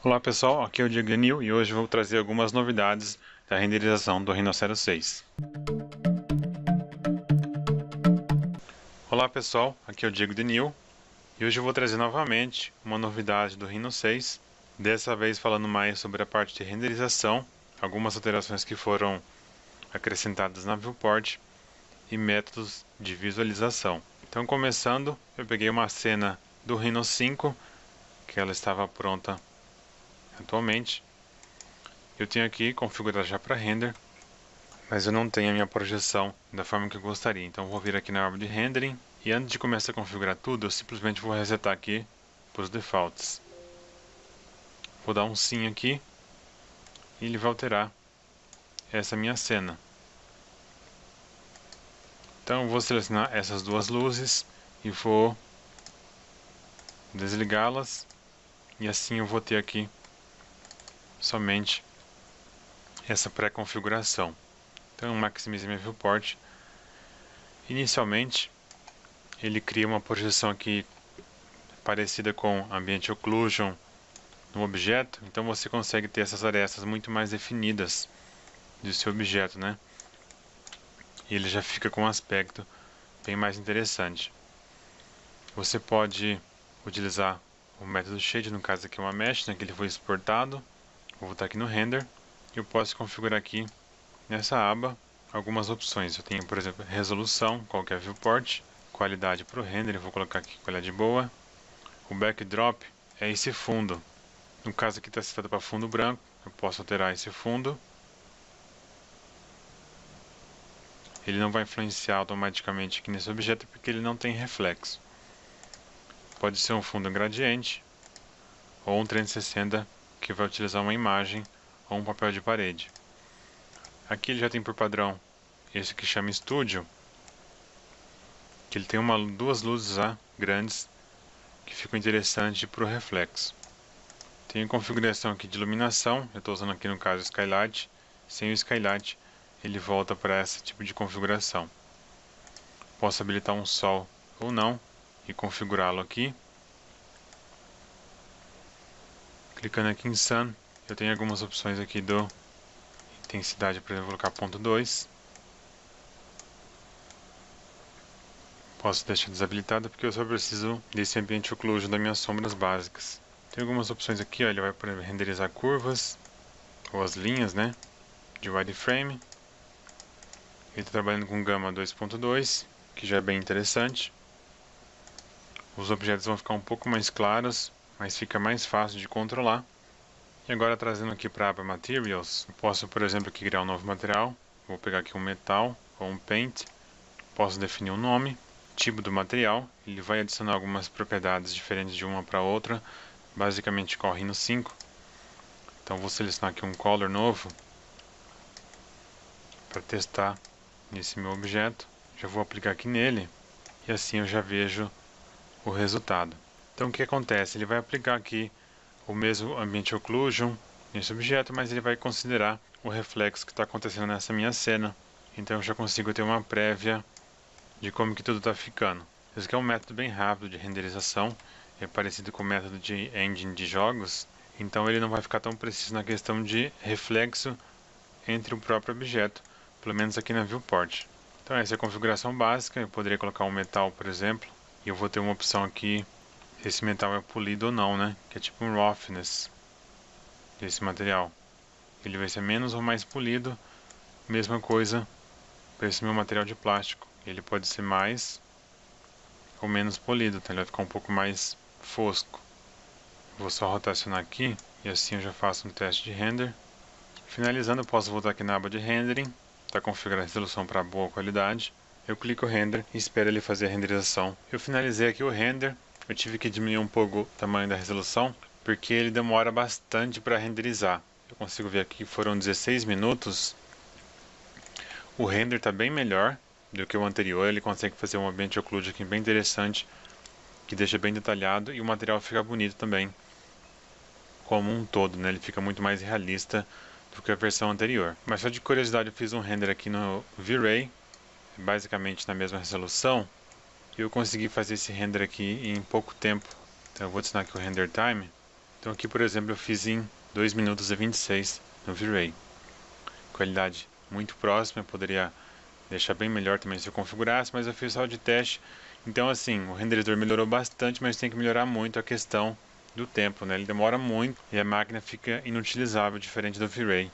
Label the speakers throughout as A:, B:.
A: Olá pessoal, aqui é o Diego Denil e hoje vou trazer algumas novidades da renderização do Rhino 06. Olá pessoal, aqui é o Diego Denil e hoje eu vou trazer novamente uma novidade do Rhino 6, dessa vez falando mais sobre a parte de renderização, algumas alterações que foram acrescentadas na viewport e métodos de visualização. Então começando, eu peguei uma cena do Rhino 5, que ela estava pronta atualmente. Eu tenho aqui configurado já para render, mas eu não tenho a minha projeção da forma que eu gostaria. Então vou vir aqui na árvore de rendering e antes de começar a configurar tudo, eu simplesmente vou resetar aqui para os defaults. Vou dar um sim aqui e ele vai alterar essa minha cena. Então eu vou selecionar essas duas luzes e vou desligá-las e assim eu vou ter aqui somente essa pré-configuração. Então eu maximizei minha viewport. Inicialmente ele cria uma projeção aqui parecida com Ambient Occlusion no objeto, então você consegue ter essas arestas muito mais definidas do seu objeto, né? E ele já fica com um aspecto bem mais interessante. Você pode utilizar o método Shade, no caso aqui uma mesh, né, que ele foi exportado. Vou voltar aqui no render. Eu posso configurar aqui nessa aba algumas opções. Eu tenho, por exemplo, resolução, qual que é a viewport, qualidade para o render, eu vou colocar aqui qualidade boa. O backdrop é esse fundo. No caso aqui está setado para fundo branco, eu posso alterar esse fundo. Ele não vai influenciar automaticamente aqui nesse objeto porque ele não tem reflexo. Pode ser um fundo gradiente ou um 360 que vai utilizar uma imagem ou um papel de parede. Aqui ele já tem por padrão esse que chama Studio, que ele tem duas luzes lá grandes que ficam interessantes para o reflexo. Tem a configuração aqui de iluminação, eu estou usando aqui no caso o Skylight. Sem o Skylight ele volta para esse tipo de configuração. Posso habilitar um sol ou não e configurá-lo aqui. Clicando aqui em Sun, eu tenho algumas opções aqui do intensidade, por exemplo, vou colocar 0.2. Posso deixar desabilitado porque eu só preciso desse Ambient Occlusion das minhas sombras básicas. Tem algumas opções aqui, ó, ele vai por exemplo, renderizar curvas ou as linhas, né, de wireframe. Ele está trabalhando com gama 2.2, que já é bem interessante. Os objetos vão ficar um pouco mais claros, mas fica mais fácil de controlar. E agora trazendo aqui para a aba Materials, eu posso, por exemplo, aqui criar um novo material. Vou pegar aqui um metal ou um paint. Posso definir um nome, tipo do material. Ele vai adicionar algumas propriedades diferentes de uma para outra, basicamente com o Rhino 5. Então vou selecionar aqui um color novo para testar nesse meu objeto. Já vou aplicar aqui nele e assim eu já vejo o resultado. Então o que acontece? Ele vai aplicar aqui o mesmo Ambient Occlusion nesse objeto, mas ele vai considerar o reflexo que está acontecendo nessa minha cena. Então eu já consigo ter uma prévia de como que tudo está ficando. Esse aqui é um método bem rápido de renderização, é parecido com o método de engine de jogos, então ele não vai ficar tão preciso na questão de reflexo entre o próprio objeto, pelo menos aqui na viewport. Então essa é a configuração básica. Eu poderia colocar um metal, por exemplo, e eu vou ter uma opção aqui se esse metal é polido ou não, né? Que é tipo um roughness desse material. Ele vai ser menos ou mais polido. Mesma coisa para esse meu material de plástico. Ele pode ser mais ou menos polido, então ele vai ficar um pouco mais fosco. Vou só rotacionar aqui e assim eu já faço um teste de render. Finalizando, eu posso voltar aqui na aba de rendering para configurar a resolução para boa qualidade. Eu clico render e espero ele fazer a renderização. Eu finalizei aqui o render. Eu tive que diminuir um pouco o tamanho da resolução porque ele demora bastante para renderizar. Eu consigo ver aqui que foram 16 minutos. O render está bem melhor do que o anterior. Ele consegue fazer um ambiente occlusion aqui bem interessante, que deixa bem detalhado e o material fica bonito também como um todo, né? Ele fica muito mais realista do que a versão anterior. Mas só de curiosidade eu fiz um render aqui no V-Ray, basicamente na mesma resolução, e eu consegui fazer esse render aqui em pouco tempo. Então eu vou adicionar aqui o render time Então aqui, por exemplo, eu fiz em 2 minutos e 26 no V-Ray. Qualidade muito próxima, eu poderia deixar bem melhor também se eu configurasse, mas eu fiz só de teste. Então assim, o renderizador melhorou bastante, mas tem que melhorar muito a questão do tempo, né? Ele demora muito e a máquina fica inutilizável, diferente do V-Ray,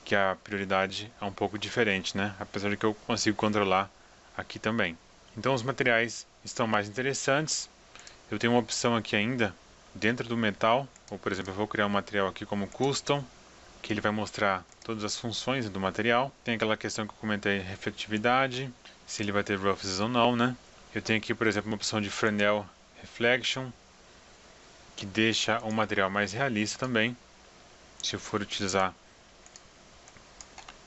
A: que a prioridade é um pouco diferente, né? Apesar de que eu consigo controlar aqui também. Então os materiais estão mais interessantes. Eu tenho uma opção aqui ainda dentro do metal, ou por exemplo, eu vou criar um material aqui como custom, que ele vai mostrar todas as funções do material. Tem aquela questão que eu comentei, refletividade, se ele vai ter roughness ou não, né? Eu tenho aqui, por exemplo, uma opção de Fresnel Reflection, que deixa o material mais realista também, se eu for utilizar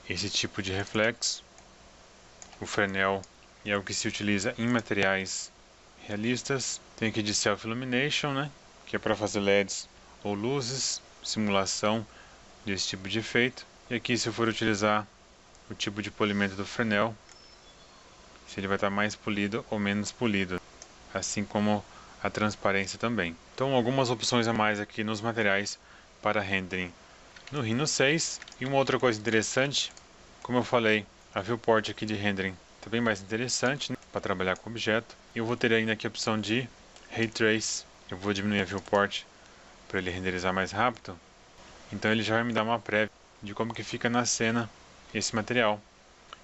A: esse tipo de reflexo. O Fresnel é o que se utiliza em materiais realistas. Tem aqui de Self Illumination, né? Que é para fazer LEDs ou luzes, simulação desse tipo de efeito. E aqui, se eu for utilizar o tipo de polimento do Fresnel, se ele vai estar mais polido ou menos polido, assim como a transparência também. Então, algumas opções a mais aqui nos materiais para rendering no Rhino 6. E uma outra coisa interessante, como eu falei, a viewport aqui de rendering está bem mais interessante, né, para trabalhar com objeto. Eu vou ter ainda aqui a opção de Ray Trace. Eu vou diminuir a viewport para ele renderizar mais rápido. Então ele já vai me dar uma prévia de como que fica na cena esse material.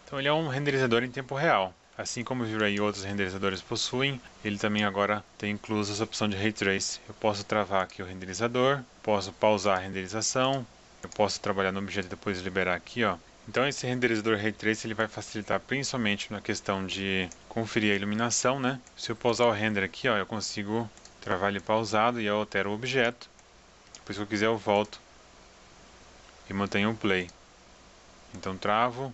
A: Então ele é um renderizador em tempo real. Assim como o V-Ray e outros renderizadores possuem, ele também agora tem incluso essa opção de Ray Trace. Eu posso travar aqui o renderizador, posso pausar a renderização, eu posso trabalhar no objeto e depois liberar aqui, ó. Então esse renderizador Ray Trace ele vai facilitar principalmente na questão de conferir a iluminação, né? Se eu pausar o render aqui, ó, eu consigo travar ele pausado e eu altero o objeto. Depois que eu quiser eu volto e mantenho o play. Então travo,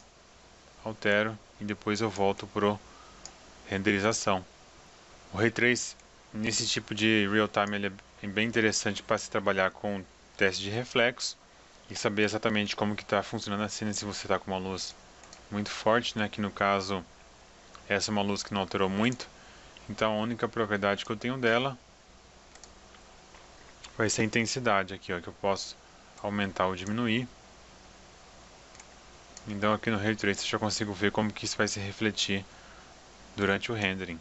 A: altero e depois eu volto para renderização. O Ray Trace nesse tipo de real time ele é bem interessante para se trabalhar com teste de reflexo e saber exatamente como que está funcionando a cena, se você está com uma luz muito forte, né? Que no caso essa é uma luz que não alterou muito, então a única propriedade que eu tenho dela vai ser a intensidade aqui, ó, que eu posso aumentar ou diminuir. Então aqui no Ray Trace eu já consigo ver como que isso vai se refletir durante o rendering.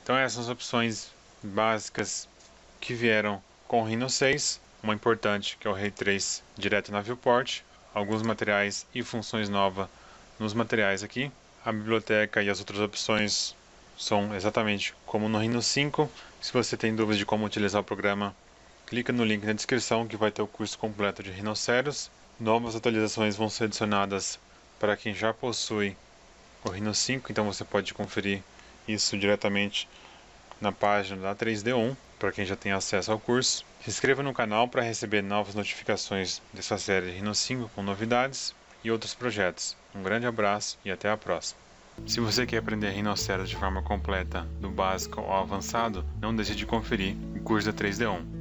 A: Então essas são as opções básicas que vieram com o Rhino 6. Uma importante que é o Ray Trace direto na viewport, alguns materiais e funções novas nos materiais aqui. A biblioteca e as outras opções são exatamente como no Rhino 5. Se você tem dúvidas de como utilizar o programa, clica no link na descrição que vai ter o curso completo de Rhinoceros. Novas atualizações vão ser adicionadas para quem já possui o Rhino 5, então você pode conferir isso diretamente na página da 3D1, para quem já tem acesso ao curso. Se inscreva no canal para receber novas notificações dessa série de Rhino 5 com novidades e outros projetos. Um grande abraço e até a próxima. Se você quer aprender Rhinoceros de forma completa, do básico ao avançado, não deixe de conferir o curso da 3D1.